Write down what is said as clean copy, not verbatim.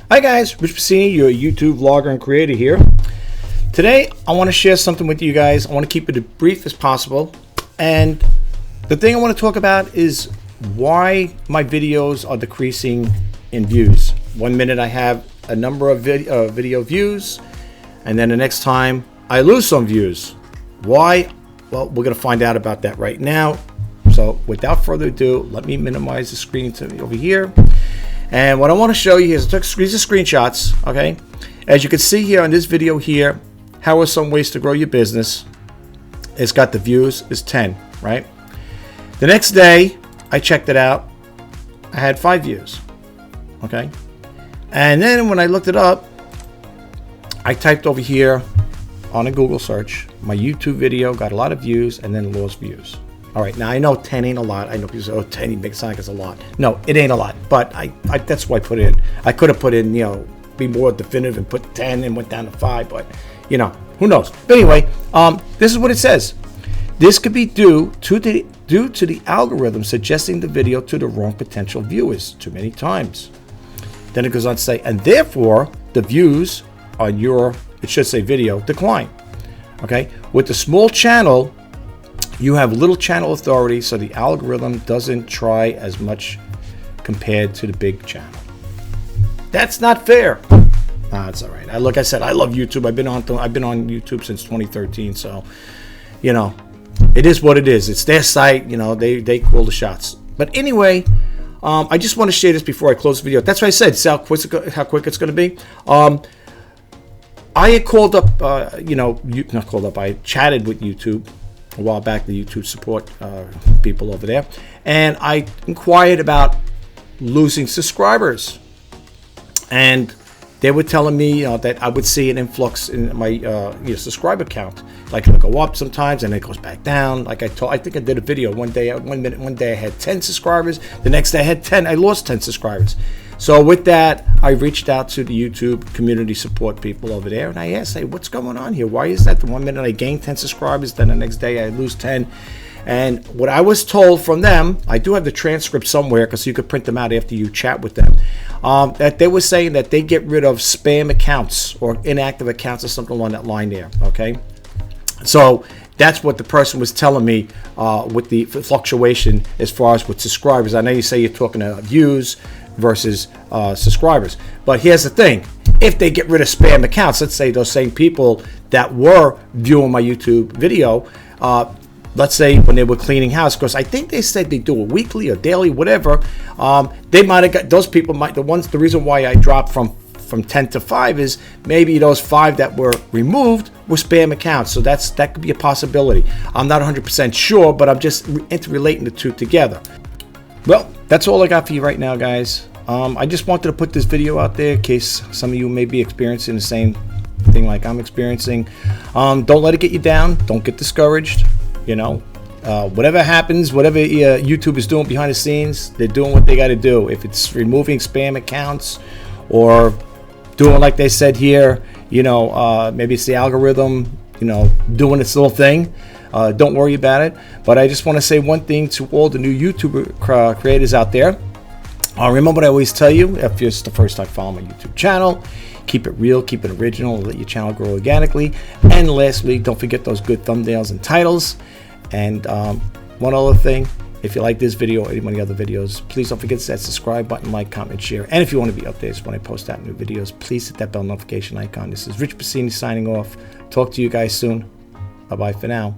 Hi guys, Rich Pacini, your YouTube vlogger and creator here. Today I want to share something with you guys. I want to keep it as brief as possible. And the thing I want to talk about is why my videos are decreasing in views. 1 minute I have a number of video views, and then the next time I lose some views. Why? Well, we're going to find out about that right now. So without further ado, let me minimize the screen to over here. And what I want to show you is I took these are screenshots, okay? As you can see here on this video here, how are some ways to grow your business? It's got the views is 10, right? The next day, I checked it out. I had 5 views, okay? And then when I looked it up, I typed over here on a Google search, my YouTube video got a lot of views and then lost views. All right, now I know 10 ain't a lot. I know people say, oh, 10 makes it sound like it's a lot. No, it ain't a lot, but I that's why I put it in. I could have put in, be more definitive and put 10 and went down to 5, but, who knows? But anyway, this is what it says. This could be due to the algorithm suggesting the video to the wrong potential viewers too many times. Then it goes on to say, and therefore, the views on your, it should say video, decline. Okay? With the small channel, you have little channel authority, so the algorithm doesn't try as much compared to the big channel. That's not fair. That's all right. Like I said, I love YouTube. I've been on YouTube since 2013, so it is what it is. It's their site. They call the shots. But anyway, I just want to share this before I close the video. That's what I said. See how quick it's going to be. I had called up, not called up. I chatted with YouTube a while back, the YouTube support people over there, and I inquired about losing subscribers, and they were telling me that I would see an influx in my subscriber count. Like it'll go up sometimes and it goes back down. Like I think I did a video one day I had 10 subscribers, the next day I had 10. I lost 10 subscribers. So with that, I reached out to the YouTube community support people over there, and I asked, hey, what's going on here? Why is that the 1 minute I gain 10 subscribers, then the next day I lose 10? And what I was told from them, I do have the transcript somewhere because you could print them out after you chat with them, that they were saying that they get rid of spam accounts or inactive accounts or something along that line there, okay? So that's what the person was telling me with the fluctuation as far as with subscribers. I know you say you're talking about views versus subscribers, but here's the thing: if they get rid of spam accounts, let's say those same people that were viewing my YouTube video, let's say when they were cleaning house, because I think they said they do it weekly or daily, whatever, they might have got those people. The reason why I dropped from 10 to 5 is maybe those 5 that were removed were spam accounts. So that could be a possibility. I'm not 100% sure, but I'm just interrelating the two together. Well, that's all I got for you right now, guys. I just wanted to put this video out there in case some of you may be experiencing the same thing like I'm experiencing. Don't let it get you down. Don't get discouraged. Whatever happens, whatever YouTube is doing behind the scenes, they're doing what they got to do. If it's removing spam accounts or doing like they said here, maybe it's the algorithm, doing its little thing. Don't worry about it. But I just want to say one thing to all the new YouTuber creators out there. Remember what I always tell you, if it's the first time following my YouTube channel, keep it real, keep it original, let your channel grow organically. And lastly, don't forget those good thumbnails and titles. And one other thing, if you like this video or any of the other videos, please don't forget that subscribe button, like, comment, share. And if you want to be updated when I post out new videos, please hit that bell notification icon. This is Rich Pacini signing off. Talk to you guys soon. Bye-bye for now.